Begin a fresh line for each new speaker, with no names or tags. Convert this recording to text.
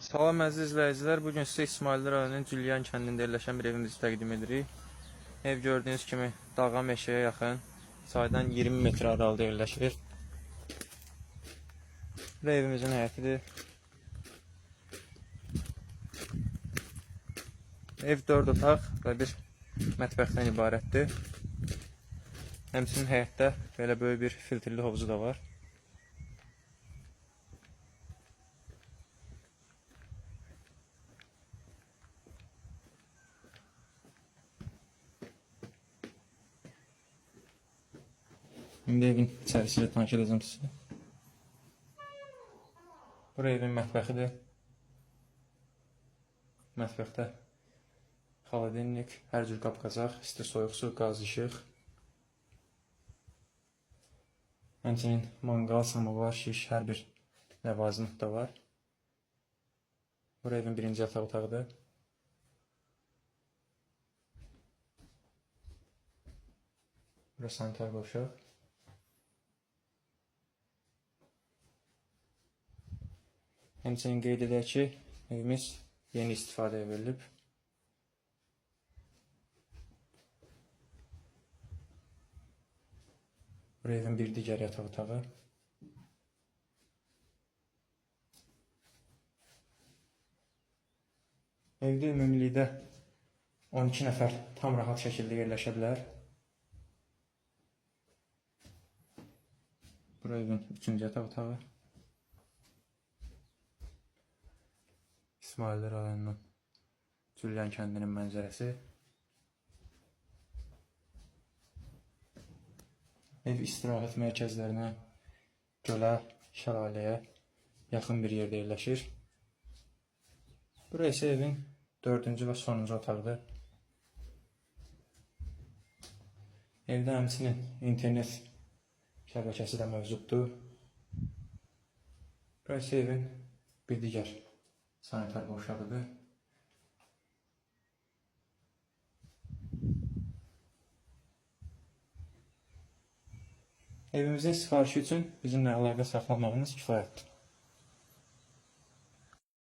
Salam əziz izləyicilər, bugün sizə İsmail rayonunun Cülyan kəndində yerləşən bir evimizi təqdim edirik. Ev gördüyünüz kimi dağa meşəyə yaxın, çaydan 20 metr aralıda yerləşir. Və evimizin həyətidir. Ev 4 otaq və bir mətbəxdən ibarətdir. Həmçinin həyətdə belə böyük bir filtrli hovuzu da var. İndi evin içərisiyle tanış edəcəm sizə. Bura evin mətbəxidir. Mətbəxdə xaladenlik, hər cür qab-qacaq, isti soyuq su, qaz, işıq. Həmçinin manqal, samovar, şiş, hər bir ləvazım da var. Bura evin birinci yataq otağıdır. Bura sanitar qovşaq. Həmçinin qeyd edək ki, evimiz yeni istifadəyə verilib. Bura evin bir digər yataq otağı. Evdə ümumilikdə 12 nəfər tam rahat şəkildə yerləşə bilər. Bura evin 3-cü yataq otağı. İsmail rayonunun Cülyan kəndinin mənzərəsi. Ev istirahət mərkəzlərinə, gölə, şəlaləyə yaxın bir yerdə yerləşir. Bura isə evin 4-cü və sonuncu otaqdır. Evdə həmçinin internet şəbəkəsi də mövcuddur. Bura isə evin bir digər sanitar qovşağıdır. Evimizin sifarişi üçün bizimlə əlaqə saxlamağınız kifayətdir.